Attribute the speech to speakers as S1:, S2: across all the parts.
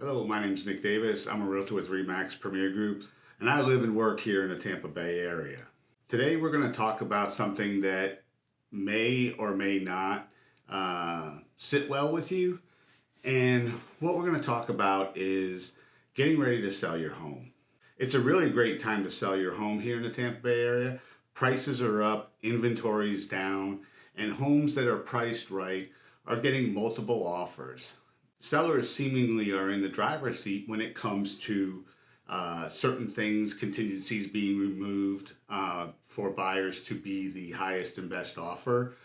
S1: Hello, my name is Nick Davis. I'm a realtor with RE/MAX Premier Group, and I live and work here in the Tampa Bay area. Today, we're going to talk about something that may or may not sit well with you. And what we're going to talk about is getting ready to sell your home. It's a really great time to sell your home here in the Tampa Bay area. Prices are up, inventory's down, and homes that are priced right are getting multiple offers. Sellers seemingly are in the driver's seat when it comes to certain things, contingencies being removed for buyers to be the highest and best offer.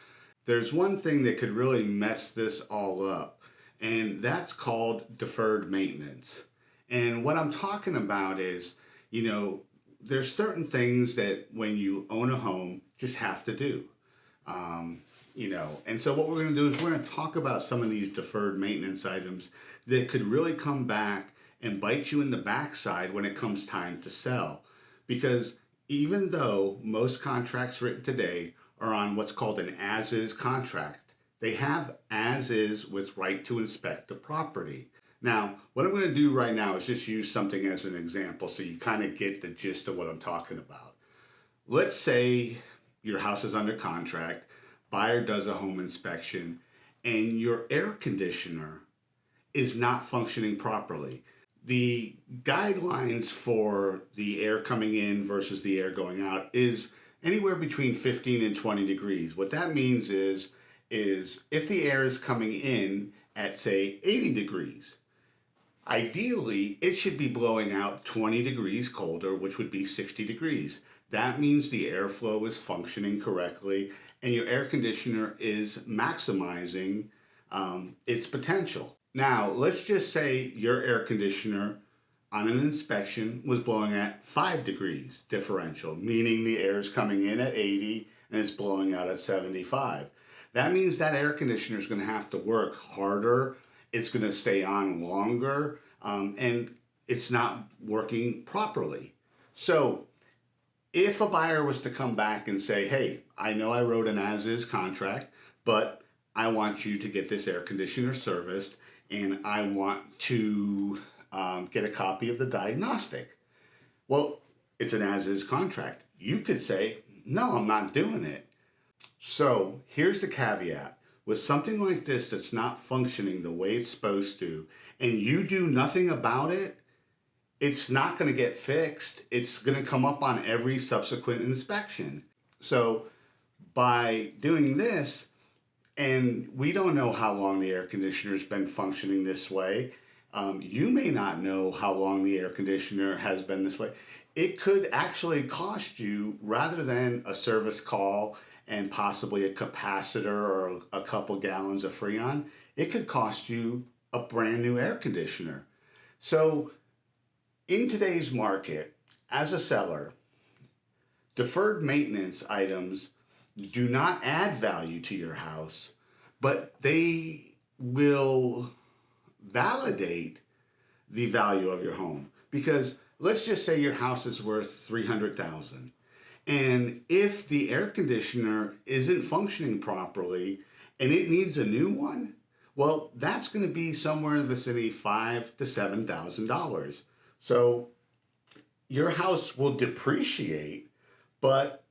S1: There's one thing that could really mess this all up, and that's called deferred maintenance. And what I'm talking about is, there's certain things that when you own a home, just have to do. And so what we're going to do is we're going to talk about some of these deferred maintenance items that could really come back and bite you in the backside when it comes time to sell. Because even though most contracts written today are on what's called an as-is contract, they have as-is with right to inspect the property. Now, what I'm going to do right now is just use something as an example so you kind of get the gist of what I'm talking about. Let's say your house is under contract, buyer does a home inspection, and your air conditioner is not functioning properly. The guidelines for the air coming in versus the air going out is anywhere between 15 and 20 degrees. What that means is if the air is coming in at, say, 80 degrees, ideally it should be blowing out 20 degrees colder, which would be 60 degrees. That means the airflow is functioning correctly and your air conditioner is maximizing its potential. Now, let's just say your air conditioner on an inspection was blowing at 5 degrees differential, meaning the air is coming in at 80 and it's blowing out at 75. That means that air conditioner is going to have to work harder, it's going to stay on longer, and it's not working properly. So if a buyer was to come back and say, hey, I know I wrote an as-is contract, but I want you to get this air conditioner serviced and I want to get a copy of the diagnostic. Well, it's an as-is contract. You could say, no, I'm not doing it. So here's the caveat. With something like this that's not functioning the way it's supposed to, and you do nothing about it, it's not going to get fixed. It's going to come up on every subsequent inspection. So by doing this, and we don't know how long the air conditioner's been functioning this way, you may not know how long the air conditioner has been this way. It could actually cost you, rather than a service call and possibly a capacitor or a couple gallons of Freon, it could cost you a brand new air conditioner. So in today's market, as a seller, deferred maintenance items do not add value to your house, but they will validate the value of your home. Because let's just say your house is worth $300,000, and if the air conditioner isn't functioning properly and it needs a new one, well, that's going to be somewhere in the vicinity of $5,000 to $7,000. So your house will depreciate, but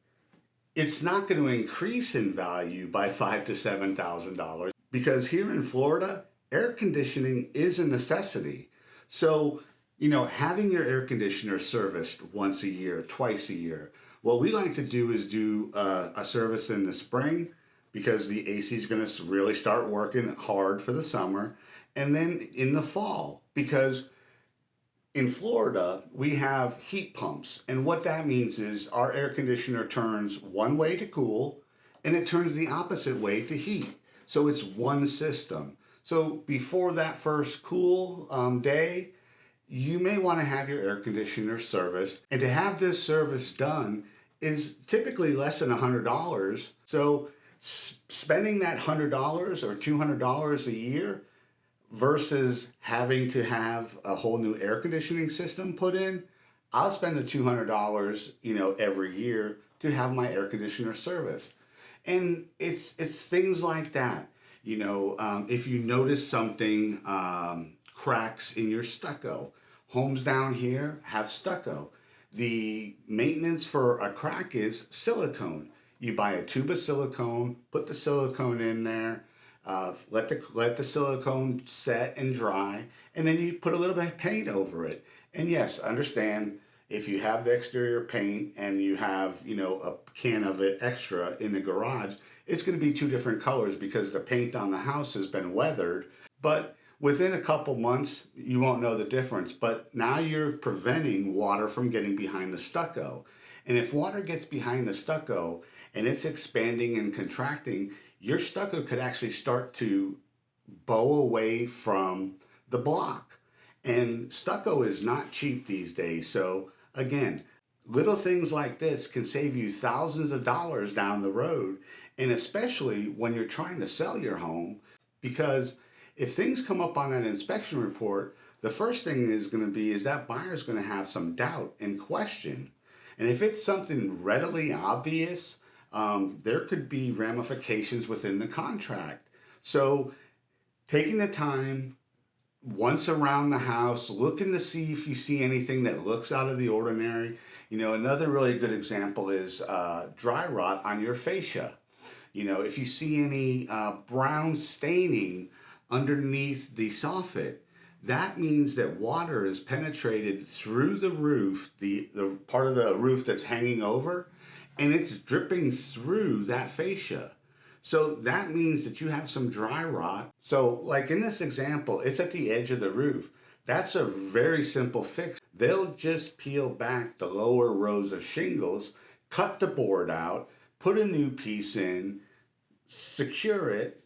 S1: it's not going to increase in value by $5,000 to $7,000 because here in Florida, air conditioning is a necessity. So, having your air conditioner serviced once a year, twice a year, what we like to do is do a service in the spring because the AC is going to really start working hard for the summer, and then in the fall because in Florida, we have heat pumps, and what that means is our air conditioner turns one way to cool, and it turns the opposite way to heat. So it's one system. So before that first cool day, you may want to have your air conditioner serviced, and to have this service done is typically less than $100. So spending that $100 or $200 a year versus having to have a whole new air conditioning system put in, I'll spend the $200, every year to have my air conditioner serviced. And it's things like that. If you notice something cracks in your stucco. Homes down here have stucco. The maintenance for a crack is silicone. You buy a tube of silicone, put the silicone in there, let the silicone set and dry, and then you put a little bit of paint over it. And yes, understand if you have the exterior paint and you have, a can of it extra in the garage, it's going to be two different colors because the paint on the house has been weathered. But within a couple months, you won't know the difference. But now you're preventing water from getting behind the stucco. And if water gets behind the stucco and it's expanding and contracting, your stucco could actually start to bow away from the block. And stucco is not cheap these days. So again, little things like this can save you thousands of dollars down the road. And especially when you're trying to sell your home, because if things come up on that inspection report, the first thing is going to be is that buyer's going to have some doubt and question. And if it's something readily obvious, there could be ramifications within the contract. So taking the time once around the house, looking to see if you see anything that looks out of the ordinary. Another really good example is dry rot on your fascia. If you see any brown staining underneath the soffit, that means that water is penetrated through the roof, the part of the roof that's hanging over, and it's dripping through that fascia. So that means that you have some dry rot. So like in this example, it's at the edge of the roof. That's a very simple fix. They'll just peel back the lower rows of shingles, cut the board out, put a new piece in, secure it,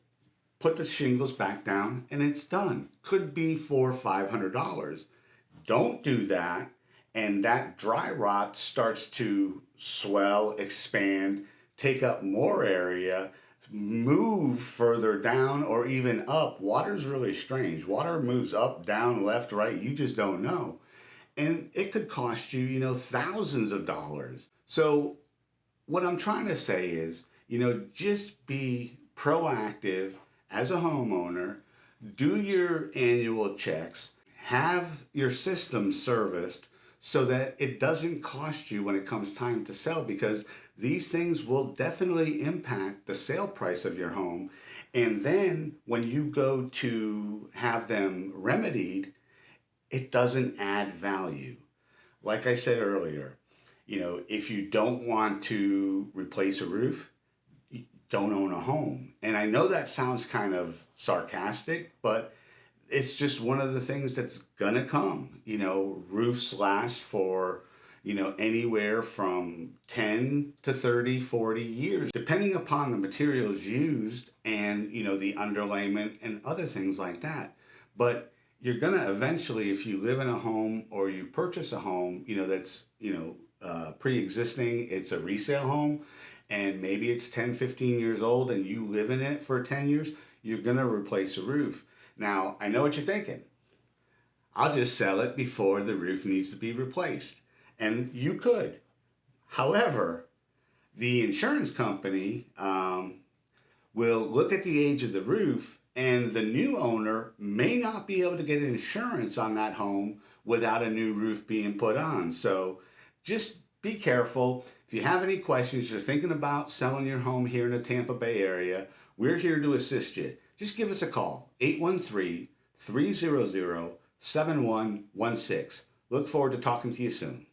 S1: put the shingles back down, and it's done. Could be $400 or $500. Don't do that, and that dry rot starts to swell, expand, take up more area, move further down or even up. Water's really strange. Water moves up, down, left, right. You just don't know. And it could cost you, thousands of dollars. So what I'm trying to say is, just be proactive as a homeowner, do your annual checks, have your system serviced so that it doesn't cost you when it comes time to sell, because these things will definitely impact the sale price of your home. And then when you go to have them remedied, it doesn't add value. Like I said earlier, if you don't want to replace a roof, don't own a home. And I know that sounds kind of sarcastic, but it's just one of the things that's gonna come. Roofs last for, anywhere from 10 to 30, 40 years, depending upon the materials used and, the underlayment and other things like that. But you're gonna eventually, if you live in a home or you purchase a home, that's, pre-existing, it's a resale home, and maybe it's 10, 15 years old and you live in it for 10 years, you're gonna replace a roof. Now, I know what you're thinking. I'll just sell it before the roof needs to be replaced. And you could. However, the insurance company will look at the age of the roof, and the new owner may not be able to get insurance on that home without a new roof being put on. So just be careful. If you have any questions, you're thinking about selling your home here in the Tampa Bay area, we're here to assist you. Just give us a call, 813-300-7116. Look forward to talking to you soon.